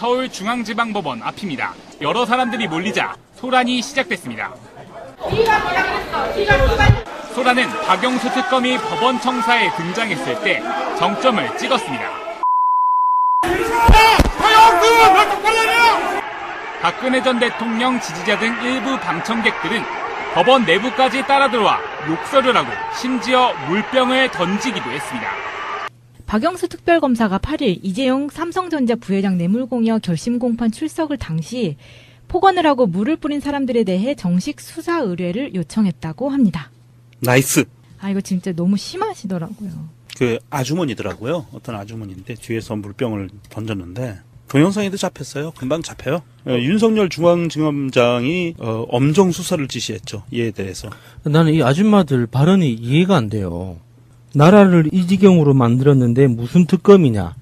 서울중앙지방법원 앞입니다. 여러 사람들이 몰리자 소란이 시작됐습니다. 소란은 박영수 특검이 법원 청사에 등장했을 때 정점을 찍었습니다. 박근혜 전 대통령 지지자 등 일부 방청객들은 법원 내부까지 따라 들어와 욕설을 하고 심지어 물병을 던지기도 했습니다. 박영수 특별검사가 8일 이재용 삼성전자 부회장 뇌물공여 결심공판 출석을 당시 폭언을 하고 물을 뿌린 사람들에 대해 정식 수사 의뢰를 요청했다고 합니다. 나이스. 아, 이거 진짜 너무 심하시더라고요. 그 아주머니더라고요. 어떤 아주머니인데 뒤에서 물병을 던졌는데 동영상에도 잡혔어요. 금방 잡혀요. 윤석열 중앙지검장이 엄정 수사를 지시했죠. 이에 대해서. 나는 이 아줌마들 발언이 이해가 안 돼요. 나라를 이 지경으로 만들었는데 무슨 특검이냐.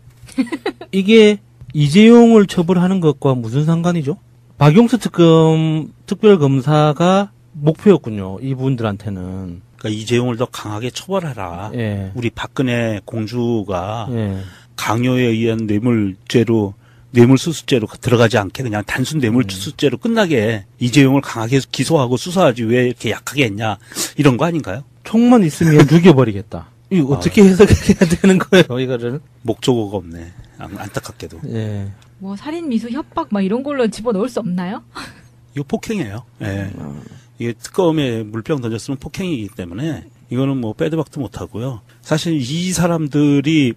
이게 이재용을 처벌하는 것과 무슨 상관이죠? 박용수 특별검사가 목표였군요. 이분들한테는. 그러니까 이재용을 더 강하게 처벌하라. 예. 우리 박근혜 공주가 예. 강요에 의한 뇌물수수죄로 들어가지 않게 그냥 단순 뇌물수수죄로 끝나게 이재용을 강하게 기소하고 수사하지 왜 이렇게 약하게 했냐. 이런 거 아닌가요? 총만 있으면 죽여버리겠다. 이거 어떻게 해석해야 되는 거예요, 이거를? 목적어가 없네. 안타깝게도. 예. 뭐 살인 미수 협박 막 이런 걸로 집어넣을 수 없나요? 이거 폭행이에요. 예. 이게 특검에 물병 던졌으면 폭행이기 때문에 이거는 뭐 빼도 박도 못하고요. 사실 이 사람들이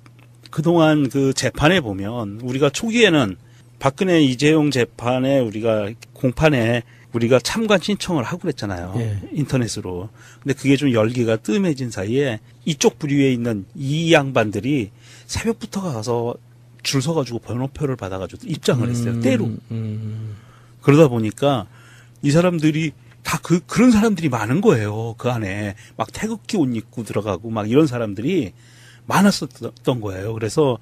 그동안 그 재판에 보면 우리가 초기에는 박근혜 이재용 재판에 우리가 공판에 우리가 참관 신청을 하고 그랬잖아요. 예. 인터넷으로. 근데 그게 좀 열기가 뜸해진 사이에 이쪽 부류에 있는 이 양반들이 새벽부터 가서 줄 서가지고 번호표를 받아가지고 입장을 했어요. 때로. 그러다 보니까 이 사람들이 다 그런 사람들이 많은 거예요. 그 안에 막 태극기 옷 입고 들어가고 막 이런 사람들이 많았었던 거예요. 그래서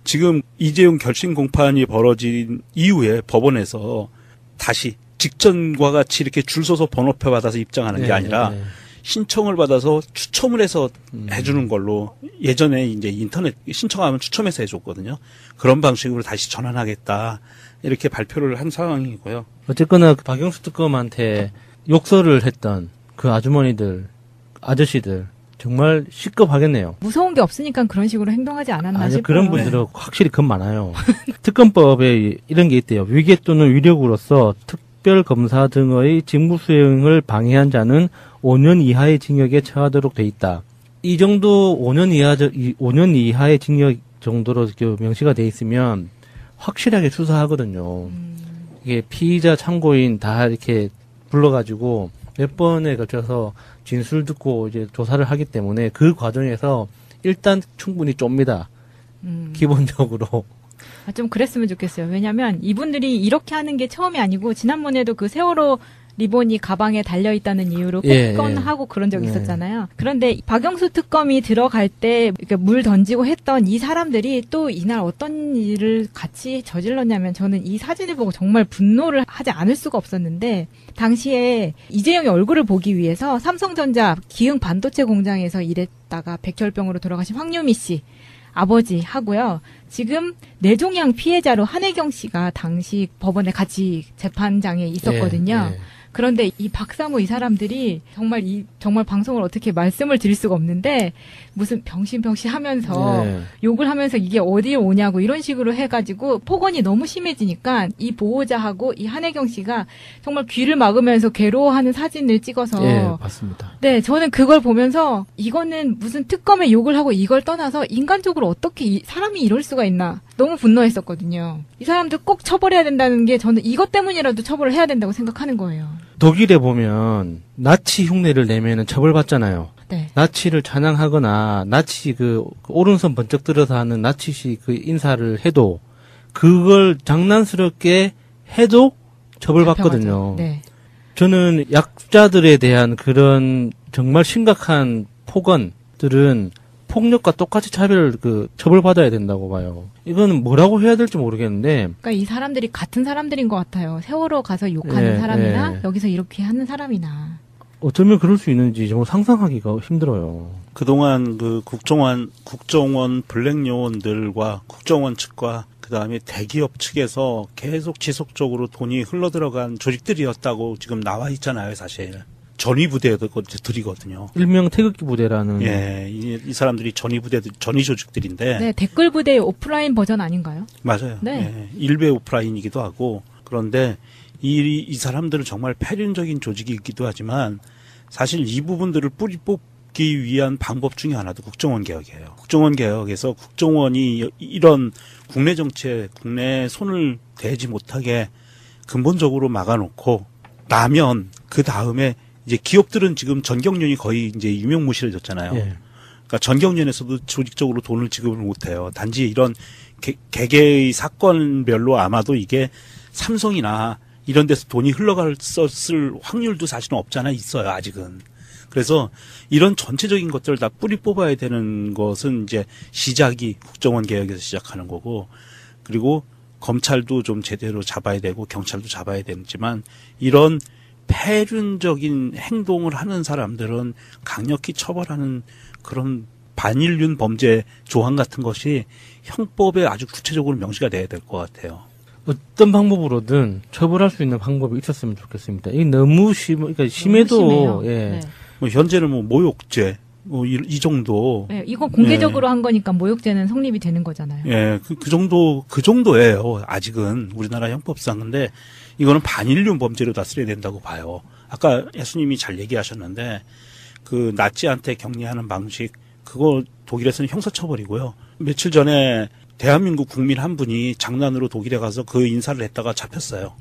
지금 이재용 결심 공판이 벌어진 이후에 법원에서 다시 직전과 같이 이렇게 줄 서서 번호표 받아서 입장하는 게 아니라 신청을 받아서 추첨을 해서 해주는 걸로 예전에 이제 인터넷 신청하면 추첨해서 해줬거든요. 그런 방식으로 다시 전환하겠다. 이렇게 발표를 한 상황이고요. 어쨌거나 박영수 특검한테 욕설을 했던 그 아주머니들, 아저씨들 정말 시급하겠네요. 무서운 게 없으니까 그런 식으로 행동하지 않았나 싶어요. 그런 분들은 확실히 겁 많아요. 특검법에 이런 게 있대요. 위계 또는 위력으로서 특별검사 등의 직무 수행을 방해한 자는 5년 이하의 징역에 처하도록 돼 있다. 이 정도 5년 이하의 징역 정도로 명시가 돼 있으면 확실하게 수사하거든요. 이게 피의자 참고인 다 이렇게 불러가지고 몇 번에 걸쳐서 진술 듣고 이제 조사를 하기 때문에 그 과정에서 일단 충분히 쫍니다. 기본적으로. 좀 그랬으면 좋겠어요. 왜냐면 이분들이 이렇게 하는 게 처음이 아니고 지난번에도 그 세월호 리본이 가방에 달려있다는 이유로 폭언하고 그런 적이 있었잖아요. 그런데 박영수 특검이 들어갈 때 물 던지고 했던 이 사람들이 또 이날 어떤 일을 같이 저질렀냐면 저는 이 사진을 보고 정말 분노를 하지 않을 수가 없었는데 당시에 이재용의 얼굴을 보기 위해서 삼성전자 기흥 반도체 공장에서 일했다가 백혈병으로 돌아가신 황유미 씨 아버지 하고요. 지금 뇌종양 피해자로 한혜경 씨가 당시 법원에 같이 재판장에 있었거든요. 그런데 이 박사모 이 사람들이 정말 방송을 어떻게 말씀을 드릴 수가 없는데 무슨 병신병신 하면서 욕을 하면서 이게 어디에 오냐고 이런 식으로 해가지고 폭언이 너무 심해지니까 이 보호자하고 이 한혜경 씨가 정말 귀를 막으면서 괴로워하는 사진을 찍어서 맞습니다. 네, 저는 그걸 보면서 이거는 무슨 특검에 욕을 하고 이걸 떠나서 인간적으로 어떻게 사람이 이럴 수가 있나 너무 분노했었거든요. 이 사람들 꼭 처벌해야 된다는 게 저는 이것 때문이라도 처벌을 해야 된다고 생각하는 거예요. 독일에 보면 나치 흉내를 내면은 처벌받잖아요. 네. 나치를 찬양하거나 나치 그 오른손 번쩍 들어서 하는 나치식 그 인사를 해도 그걸 장난스럽게 해도 처벌받거든요. 네. 저는 약자들에 대한 그런 정말 심각한 폭언들은 폭력과 똑같이 처벌받아야 된다고 봐요. 이거는 뭐라고 해야 될지 모르겠는데. 그러니까 이 사람들이 같은 사람들인 것 같아요. 세월호 가서 욕하는 사람이나 여기서 이렇게 하는 사람이나. 어쩌면 그럴 수 있는지 정말 상상하기가 힘들어요. 그동안 그 국정원 블랙 요원들과 국정원 측과 그 그다음에 대기업 측에서 계속 지속적으로 돈이 흘러들어간 조직들이었다고 지금 나와 있잖아요, 사실. 전위부대들이거든요. 일명 태극기 부대라는. 예, 이 사람들이 전위 조직들인데. 네, 댓글 부대의 오프라인 버전 아닌가요? 맞아요. 네. 예, 일베 오프라인이기도 하고. 그런데 이 사람들은 정말 폐륜적인 조직이기도 하지만 사실 이 부분들을 뿌리 뽑기 위한 방법 중에 하나도 국정원 개혁이에요. 국정원 개혁에서 국정원이 이런 국내 정치에 국내 손을 대지 못하게 근본적으로 막아놓고 나면 그 다음에 이제 기업들은 지금 전경련이 거의 이제 유명무실해졌잖아요. 예. 그러니까 전경련에서도 조직적으로 돈을 지급을 못해요. 단지 이런 개개의 사건별로 아마도 이게 삼성이나 이런 데서 돈이 흘러갔을 확률도 사실은 없잖아 있어요. 아직은. 그래서 이런 전체적인 것들을 다 뿌리 뽑아야 되는 것은 이제 시작이 국정원 개혁에서 시작하는 거고, 그리고 검찰도 좀 제대로 잡아야 되고 경찰도 잡아야 되지만 이런 폐륜적인 행동을 하는 사람들은 강력히 처벌하는 그런 반인륜 범죄 조항 같은 것이 형법에 아주 구체적으로 명시가 돼야 될 것 같아요. 어떤 방법으로든 처벌할 수 있는 방법이 있었으면 좋겠습니다. 이게 너무 그러니까 심해도, 예. 네. 뭐 현재는 뭐 모욕죄, 뭐 이 정도. 네, 이거 공개적으로 한 거니까 모욕죄는 성립이 되는 거잖아요. 예, 그 정도예요. 아직은 우리나라 형법상. 근데 이거는 반인륜 범죄로 다스려야 된다고 봐요. 아까 예수님이 잘 얘기하셨는데 그 나치한테 격리하는 방식, 그거 독일에서는 형사처벌이고요. 며칠 전에 대한민국 국민 한 분이 장난으로 독일에 가서 그 인사를 했다가 잡혔어요.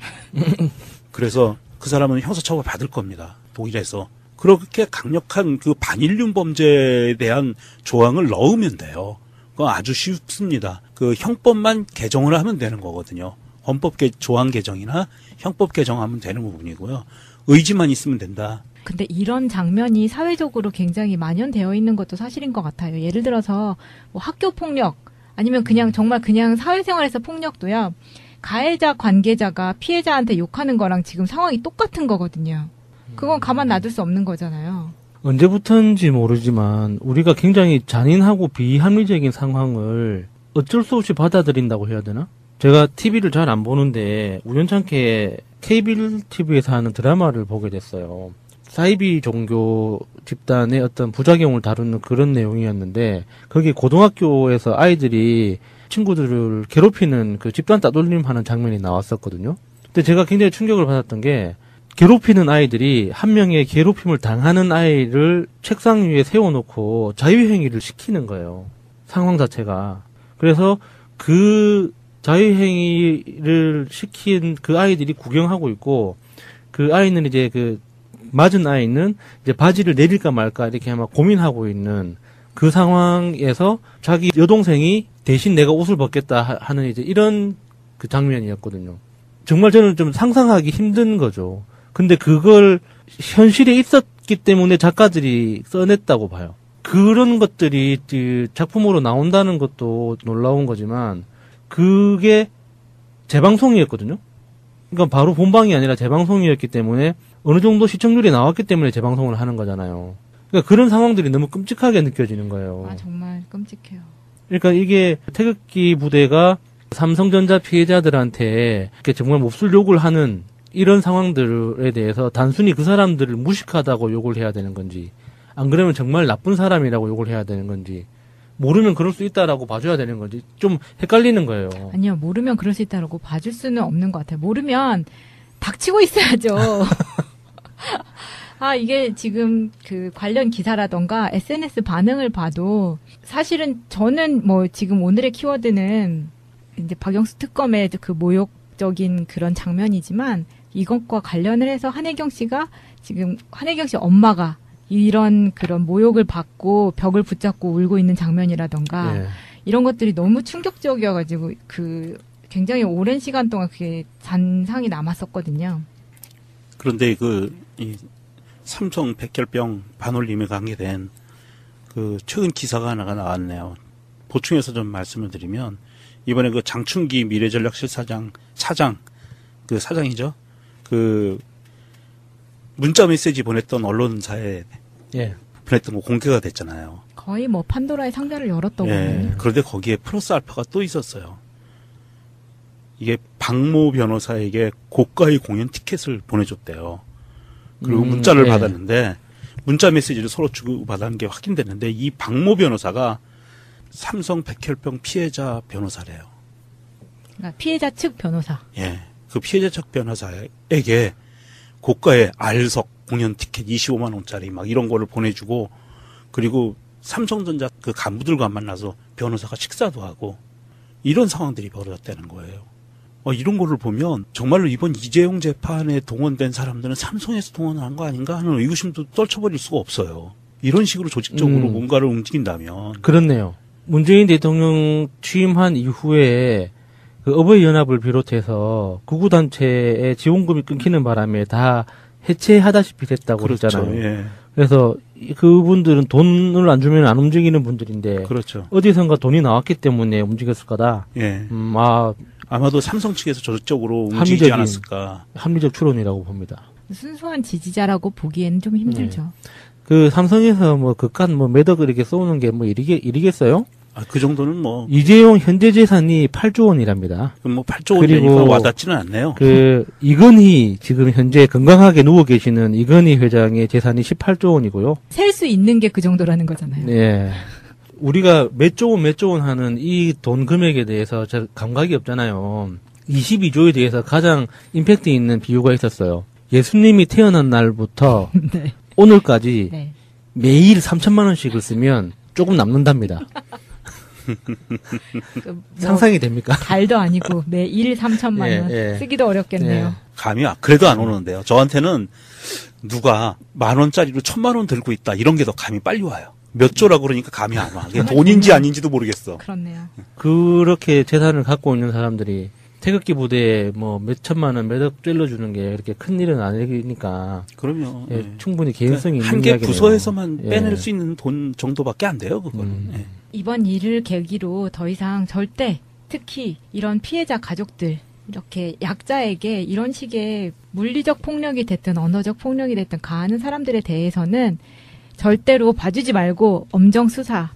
그래서 그 사람은 형사처벌 받을 겁니다. 독일에서. 그렇게 강력한 그 반인륜 범죄에 대한 조항을 넣으면 돼요. 그건 아주 쉽습니다. 그 형법만 개정을 하면 되는 거거든요. 헌법 조항 개정이나 형법 개정하면 되는 부분이고요. 의지만 있으면 된다. 근데 이런 장면이 사회적으로 굉장히 만연되어 있는 것도 사실인 것 같아요. 예를 들어서 뭐 학교 폭력 아니면 그냥 정말 그냥 사회생활에서 폭력도요. 가해자 관계자가 피해자한테 욕하는 거랑 지금 상황이 똑같은 거거든요. 그건 가만 놔둘 수 없는 거잖아요. 언제부터인지 모르지만 우리가 굉장히 잔인하고 비합리적인 상황을 어쩔 수 없이 받아들인다고 해야 되나? 제가 TV를 잘 안 보는데 우연찮게 케이블 TV에서 하는 드라마를 보게 됐어요. 사이비 종교 집단의 어떤 부작용을 다루는 그런 내용이었는데 거기 고등학교에서 아이들이 친구들을 괴롭히는 그 집단 따돌림하는 장면이 나왔었거든요. 근데 제가 굉장히 충격을 받았던 게 괴롭히는 아이들이 한 명의 괴롭힘을 당하는 아이를 책상 위에 세워놓고 자유행위를 시키는 거예요. 상황 자체가. 그래서 그 자유행위를 시킨 그 아이들이 구경하고 있고 그 아이는 이제 그 맞은 아이는 이제 바지를 내릴까 말까 이렇게 아마 고민하고 있는 그 상황에서 자기 여동생이 대신 내가 옷을 벗겠다 하는 이제 이런 그 장면이었거든요. 정말 저는 좀 상상하기 힘든 거죠. 근데 그걸 현실에 있었기 때문에 작가들이 써냈다고 봐요. 그런 것들이 작품으로 나온다는 것도 놀라운 거지만 그게 재방송이었거든요. 그러니까 바로 본방이 아니라 재방송이었기 때문에 어느 정도 시청률이 나왔기 때문에 재방송을 하는 거잖아요. 그러니까 그런 상황들이 너무 끔찍하게 느껴지는 거예요. 아, 정말 끔찍해요. 그러니까 이게 태극기 부대가 삼성전자 피해자들한테 이렇게 정말 몹쓸 욕을 하는 이런 상황들에 대해서 단순히 그 사람들을 무식하다고 욕을 해야 되는 건지, 안 그러면 정말 나쁜 사람이라고 욕을 해야 되는 건지, 모르면 그럴 수 있다라고 봐줘야 되는 건지 좀 헷갈리는 거예요. 아니요, 모르면 그럴 수 있다라고 봐줄 수는 없는 것 같아요. 모르면 닥치고 있어야죠. 아, 이게 지금 그 관련 기사라던가 SNS 반응을 봐도 사실은 저는 뭐 지금 오늘의 키워드는 이제 박영수 특검의 그 모욕적인 그런 장면이지만 이것과 관련을 해서 한혜경 씨가 지금 한혜경 씨 엄마가 이런 그런 모욕을 받고 벽을 붙잡고 울고 있는 장면이라던가 예. 이런 것들이 너무 충격적이어가지고 그 굉장히 오랜 시간 동안 그게 잔상이 남았었거든요. 그런데 이 삼성 백혈병 반올림에 관계된 그 최근 기사가 하나가 나왔네요. 보충해서 좀 말씀을 드리면 이번에 그 장충기 미래전략실사장 그 사장이죠. 그 문자 메시지 보냈던 언론사에 예. 보냈던 거 공개가 됐잖아요. 거의 뭐 판도라의 상자를 열었다고 예. 하거든요. 그런데 거기에 플러스 알파가 또 있었어요. 이게 박모 변호사에게 고가의 공연 티켓을 보내줬대요. 그리고 문자를 받았는데 문자 메시지를 서로 주고받은 게 확인됐는데 이 박모 변호사가 삼성 백혈병 피해자 변호사래요. 그러니까 피해자 측 변호사. 예, 그 피해자 측 변호사에게 고가의 알석 공연 티켓 25만 원짜리 막 이런 거를 보내주고 그리고 삼성전자 그 간부들과 만나서 변호사가 식사도 하고 이런 상황들이 벌어졌다는 거예요. 이런 거를 보면 정말로 이번 이재용 재판에 동원된 사람들은 삼성에서 동원한 거 아닌가 하는 의구심도 떨쳐버릴 수가 없어요. 이런 식으로 조직적으로 뭔가를 움직인다면. 그렇네요. 문재인 대통령 취임한 이후에 그 어버이연합을 비롯해서 구구단체의 지원금이 끊기는 바람에 다 해체하다시피 됐다고 그렇죠. 그랬잖아요. 예. 그래서 그분들은 돈을 안 주면 안 움직이는 분들인데 그렇죠. 어디선가 돈이 나왔기 때문에 움직였을 거다. 예. 아마도 삼성 측에서 조직적으로 움직이지 않았을까. 합리적 추론이라고 봅니다. 순수한 지지자라고 보기에는 좀 힘들죠. 그 삼성에서 뭐 그깟 뭐 매덕을 이렇게 쏘는 게 뭐 일이겠어요? 그 정도는 뭐. 이재용 현재 재산이 8조 원이랍니다. 뭐 8조 원이니까 와닿지는 않네요. 이건희 지금 현재 건강하게 누워 계시는 이건희 회장의 재산이 18조 원이고요. 셀 수 있는 게 그 정도라는 거잖아요. 네. 우리가 몇 조 원 하는 이 돈 금액에 대해서 잘 감각이 없잖아요. 22조에 대해서 가장 임팩트 있는 비유가 있었어요. 예수님이 태어난 날부터 네. 오늘까지 네. 매일 3천만 원씩을 쓰면 조금 남는답니다. 상상이 됩니까? 달도 아니고 매일 3천만 원 쓰기도 어렵겠네요. 감이 그래도 안 오는데요. 저한테는 누가 10,000원짜리로 1,000만 원 들고 있다 이런 게 더 감이 빨리 와요. 몇 조라고 그러니까 감이 안 와. 그게 돈인지 아닌지도 모르겠어. 그렇네요. 그렇게 재산을 갖고 있는 사람들이 태극기 부대에 뭐 몇 천만 원, 몇억 찔러주는 게 그렇게 큰 일은 아니니까. 그럼요. 충분히 개연성이 있는 한 개 이야기네요. 부서에서만 빼낼 수 있는 돈 정도밖에 안 돼요, 그거는. 이번 일을 계기로 더 이상 절대 특히 이런 피해자 가족들 이렇게 약자에게 이런 식의 물리적 폭력이 됐든 언어적 폭력이 됐든 가하는 사람들에 대해서는 절대로 봐주지 말고 엄정 수사해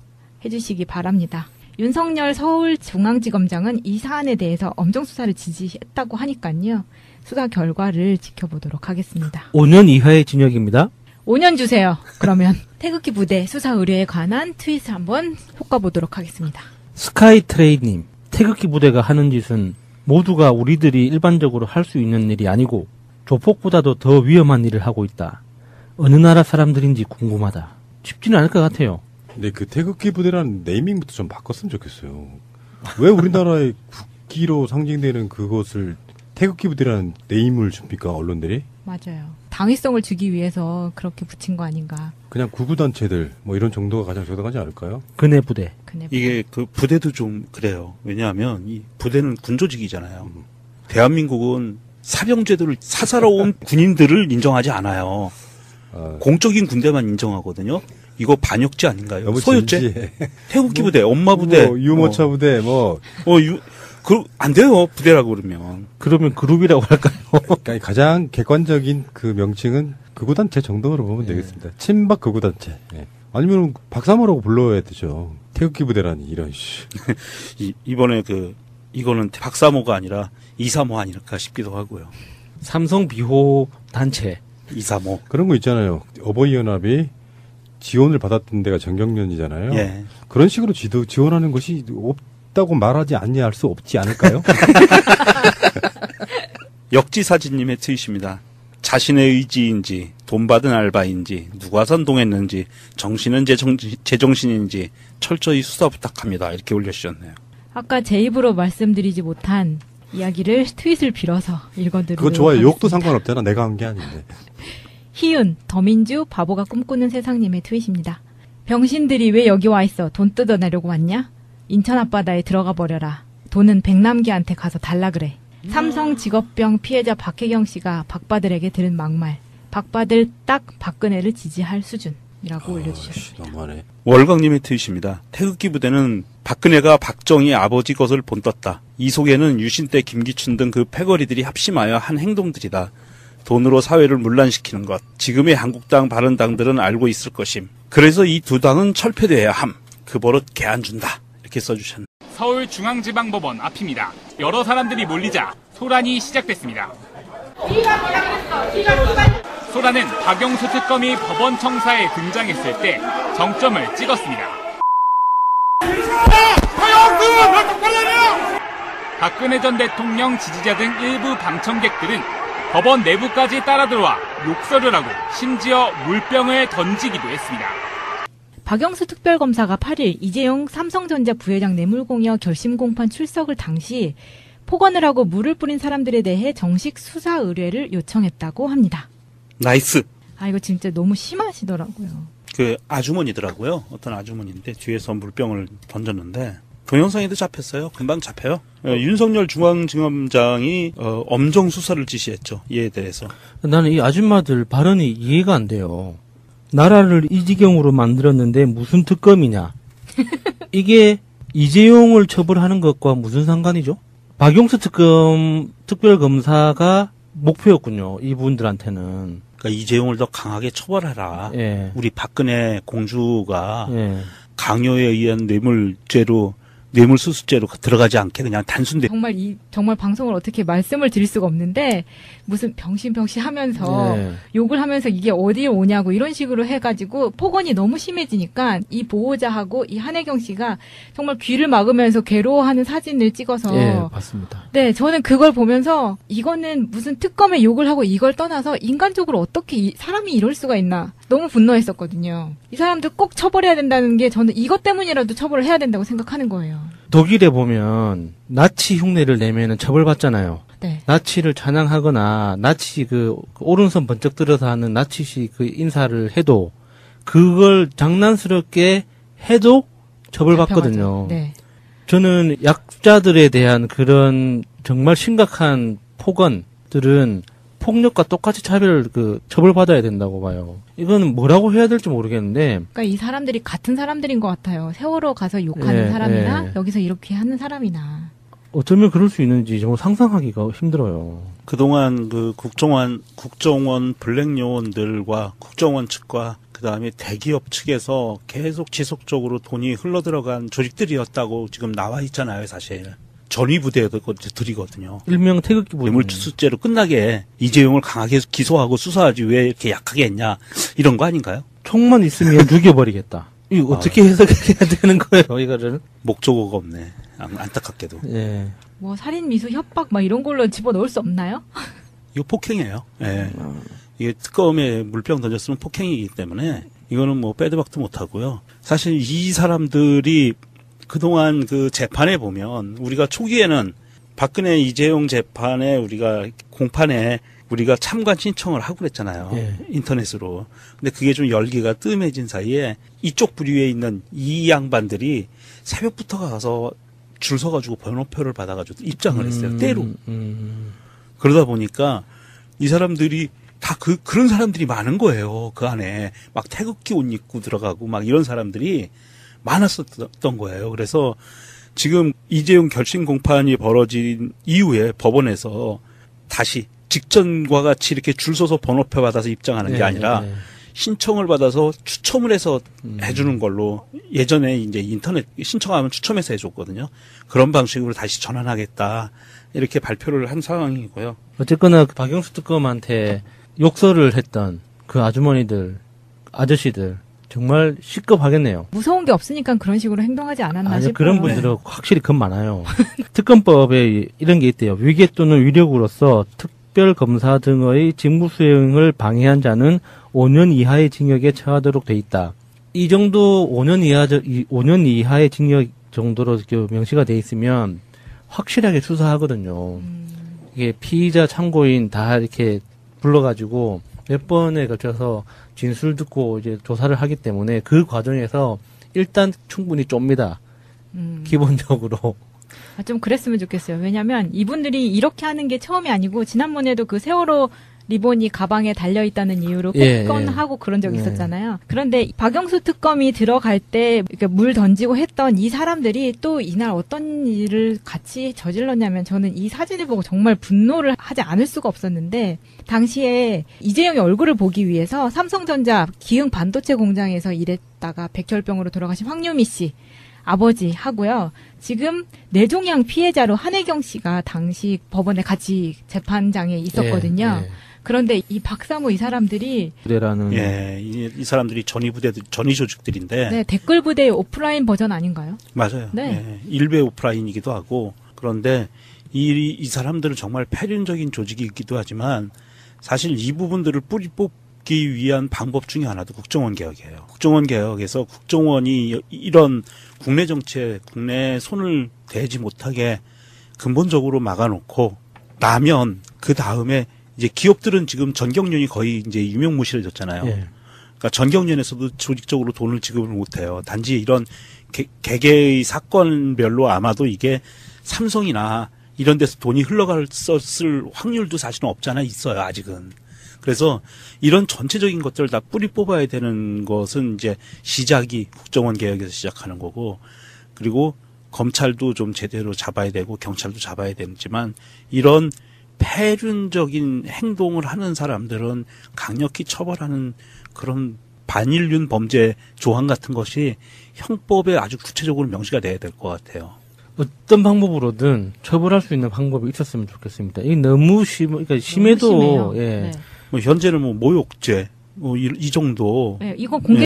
주시기 바랍니다. 윤석열 서울중앙지검장은 이 사안에 대해서 엄정 수사를 지시했다고 하니까요. 수사 결과를 지켜보도록 하겠습니다. 5년 이하의 징역입니다. 5년 주세요. 그러면 태극기 부대 수사 의뢰에 관한 트윗을 한번 볶아보도록 하겠습니다. 스카이트레이님, 태극기 부대가 하는 짓은 모두가 우리들이 일반적으로 할 수 있는 일이 아니고 조폭보다도 더 위험한 일을 하고 있다. 어느 나라 사람들인지 궁금하다. 쉽지는 않을 것 같아요. 근데 그 태극기 부대라는 네이밍부터 좀 바꿨으면 좋겠어요. 왜 우리나라의 국기로 상징되는 그것을 태극기 부대라는 네임을 줍니까, 언론들이? 맞아요. 당위성을 주기 위해서 그렇게 붙인 거 아닌가. 그냥 구구단체들 뭐 이런 정도가 가장 적당하지 않을까요? 근해 부대. 이게 그 부대도 좀 그래요. 왜냐하면 이 부대는 군조직이잖아요. 대한민국은 사병제도를 사살해온 군인들을 인정하지 않아요. 공적인 군대만 인정하거든요. 이거 반역죄 아닌가요? 소유죄? 태극기 부대, 엄마 부대, 유모차 부대, 안 돼요. 부대라고 그러면. 그러면 그룹이라고 할까요? 그러니까 가장 객관적인 그 명칭은 극우단체 정도로 보면 되겠습니다. 친박 극우단체. 아니면 박사모라고 불러야 되죠. 태극기 부대라니 이런 이번에 이거는 박사모가 아니라 이사모 아닐까 싶기도 하고요. 삼성 비호 단체. 이사모. 그런 거 있잖아요. 어버이연합이 지원을 받았던 데가 정경련이잖아요. 예. 그런 식으로 지원하는 것이 없다고 말하지 않냐 할 수 없지 않을까요? 역지사진님의 트윗입니다. 자신의 의지인지 돈 받은 알바인지 누가 선동했는지 정신은 제정신인지 철저히 수사 부탁합니다. 이렇게 올려주셨네요. 아까 제 입으로 말씀드리지 못한 이야기를 트윗을 빌어서 읽어드리도록 그거 좋아요. 하겠습니다. 욕도 상관없잖아. 내가 한 게 아닌데. 희은, 더민주, 바보가 꿈꾸는 세상님의 트윗입니다. 병신들이 왜 여기 와 있어? 돈 뜯어내려고 왔냐? 인천 앞바다에 들어가 버려라. 돈은 백남기한테 가서 달라 그래. 삼성 직업병 피해자 박혜경 씨가 박바들에게 들은 막말. 박바들 딱 박근혜를 지지할 수준이라고 올려주셨습니다. 너무하네. 월광님의 트윗입니다. 태극기 부대는 박근혜가 박정희 아버지 것을 본떴다. 이 속에는 유신 때 김기춘 등 그 패거리들이 합심하여 한 행동들이다. 돈으로 사회를 문란시키는 것. 지금의 한국당 바른당들은 알고 있을 것임. 그래서 이 두 당은 철폐돼야 함. 그 버릇 개 안 준다. 이렇게 써주셨네요. 서울중앙지방법원 앞입니다. 여러 사람들이 몰리자 소란이 시작됐습니다. 소란은 박영수 특검이 법원 청사에 등장했을 때 정점을 찍었습니다. 박근혜 전 대통령 지지자 등 일부 방청객들은 법원 내부까지 따라들어와 욕설을 하고 심지어 물병을 던지기도 했습니다. 박영수 특별검사가 8일 이재용 삼성전자 부회장 뇌물공여 결심공판 출석을 당시 폭언을 하고 물을 뿌린 사람들에 대해 정식 수사 의뢰를 요청했다고 합니다. 나이스. 아, 이거 진짜 너무 심하시더라고요. 그 아주머니더라고요. 어떤 아주머니인데 뒤에서 물병을 던졌는데 동영상에도 잡혔어요. 금방 잡혀요. 윤석열 중앙지검장이 엄정 수사를 지시했죠. 이에 대해서. 나는 이 아줌마들 발언이 이해가 안 돼요. 나라를 이 지경으로 만들었는데 무슨 특검이냐. 이게 이재용을 처벌하는 것과 무슨 상관이죠? 박용수 특별검사가 목표였군요. 이분들한테는. 그러니까 이재용을 더 강하게 처벌하라. 예. 우리 박근혜 공주가 예. 강요에 의한 뇌물수수죄로 들어가지 않게 그냥 단순 정말 방송을 어떻게 말씀을 드릴 수가 없는데 무슨 병신병신 하면서 네. 욕을 하면서 이게 어디에 오냐고 이런 식으로 해가지고 폭언이 너무 심해지니까 이 보호자하고 이 한혜경 씨가 정말 귀를 막으면서 괴로워하는 사진을 찍어서 예, 봤습니다. 네, 저는 그걸 보면서 이거는 무슨 특검에 욕을 하고 이걸 떠나서 인간적으로 어떻게 사람이 이럴 수가 있나 너무 분노했었거든요. 이 사람들 꼭 처벌해야 된다는 게 저는 이것 때문이라도 처벌을 해야 된다고 생각하는 거예요. 독일에 보면 나치 흉내를 내면은 처벌받잖아요. 네. 나치를 찬양하거나 나치 그 오른손 번쩍 들어서 하는 나치식 그 인사를 해도 그걸 장난스럽게 해도 처벌받거든요. 네. 저는 약자들에 대한 그런 정말 심각한 폭언들은 폭력과 똑같이 처벌받아야 된다고 봐요. 이거는 뭐라고 해야 될지 모르겠는데. 그러니까 이 사람들이 같은 사람들인 것 같아요. 세월호 가서 욕하는 사람이나 여기서 이렇게 하는 사람이나. 어쩌면 그럴 수 있는지 정말 상상하기가 힘들어요. 그동안 그 국정원 블랙 요원들과 국정원 측과 그다음에 대기업 측에서 계속 지속적으로 돈이 흘러들어간 조직들이었다고 지금 나와 있잖아요, 사실. 전위부대들이거든요. 일명 태극기 부대. 뇌물수수죄로 끝나게 이재용을 강하게 기소하고 수사하지 왜 이렇게 약하게 했냐 이런 거 아닌가요? 총만 있으면 죽여버리겠다. 이거 어떻게 해석해야 되는 거예요, 이거를? 목적어가 없네. 안타깝게도. 예. 뭐 살인 미수 협박 막 이런 걸로 집어넣을 수 없나요? 이거 폭행이에요. 예. 이게 특검에 물병 던졌으면 폭행이기 때문에 이거는 뭐 빼도 박도 못 하고요. 사실 이 사람들이 그동안 그 재판에 보면 우리가 초기에는 박근혜 이재용 재판에 우리가 공판에 우리가 참관 신청을 하고 그랬잖아요. 예. 인터넷으로. 근데 그게 좀 열기가 뜸해진 사이에 이쪽 부류에 있는 이 양반들이 새벽부터 가서 줄 서가지고 번호표를 받아가지고 입장을 했어요. 때로. 그러다 보니까 이 사람들이 다 그런 사람들이 많은 거예요. 그 안에 막 태극기 옷 입고 들어가고 막 이런 사람들이 많았었던 거예요. 그래서 지금 이재용 결심 공판이 벌어진 이후에 법원에서 다시 직전과 같이 이렇게 줄 서서 번호표 받아서 입장하는 게 아니라 신청을 받아서 추첨을 해서 해주는 걸로 예전에 이제 인터넷 신청하면 추첨해서 해줬거든요. 그런 방식으로 다시 전환하겠다 이렇게 발표를 한 상황이고요. 어쨌거나 박영수 특검한테 욕설을 했던 그 아주머니들, 아저씨들 정말 시급하겠네요. 무서운 게 없으니까 그런 식으로 행동하지 않았나 싶어요. 그런 분들은 확실히 겁 많아요. 특검법에 이런 게 있대요. 위계 또는 위력으로서 특별검사 등의 직무 수행을 방해한 자는 5년 이하의 징역에 처하도록 돼 있다. 이 정도 5년 이하의 징역 정도로 명시가 돼 있으면 확실하게 수사하거든요. 이게 피의자 참고인 다 이렇게 불러가지고 몇 번에 걸쳐서 진술 듣고 이제 조사를 하기 때문에 그 과정에서 일단 충분히 쫍니다. 기본적으로. 좀 그랬으면 좋겠어요. 왜냐면 이분들이 이렇게 하는 게 처음이 아니고 지난번에도 그 세월호 리본이 가방에 달려있다는 이유로 폭언하고 그런 적이 있었잖아요. 그런데 박영수 특검이 들어갈 때 물 던지고 했던 이 사람들이 또 이날 어떤 일을 같이 저질렀냐면 저는 이 사진을 보고 정말 분노를 하지 않을 수가 없었는데 당시에 이재용의 얼굴을 보기 위해서 삼성전자 기흥 반도체 공장에서 일했다가 백혈병으로 돌아가신 황유미 씨 아버지 하고요. 지금 뇌종양 피해자로 한혜경 씨가 당시 법원에 같이 재판장에 있었거든요. 예, 예. 그런데 이 박사모 이 사람들이 부대라는 예, 이 사람들이 전위 부대들, 전위 조직들인데. 네, 댓글 부대의 오프라인 버전 아닌가요? 맞아요. 네. 예, 일베 오프라인이기도 하고. 그런데 이 사람들은 정말 폐륜적인 조직이기도 하지만 사실 이 부분들을 뿌리 뽑기 위한 방법 중에 하나도 국정원 개혁이에요. 국정원 개혁에서 국정원이 이런 국내 정치에 국내 손을 대지 못하게 근본적으로 막아놓고 나면 그 다음에 이제 기업들은 지금 전경련이 거의 이제 유명무실해졌잖아요. 예. 그러니까 전경련에서도 조직적으로 돈을 지급을 못해요. 단지 이런 개개의 사건별로 아마도 이게 삼성이나 이런 데서 돈이 흘러갔을 확률도 사실은 없잖아 있어요. 아직은. 그래서 이런 전체적인 것들을 다 뿌리 뽑아야 되는 것은 이제 시작이 국정원 개혁에서 시작하는 거고, 그리고 검찰도 좀 제대로 잡아야 되고 경찰도 잡아야 되지만 이런 폐륜적인 행동을 하는 사람들은 강력히 처벌하는 그런 반인륜 범죄 조항 같은 것이 형법에 아주 구체적으로 명시가 돼야 될 것 같아요. 어떤 방법으로든 처벌할 수 있는 방법이 있었으면 좋겠습니다. 이게 너무 그러니까 심해도 너무 심해요. 예. 네. 뭐 현재는 뭐 모욕죄 뭐 이 정도. 네, 이거 공개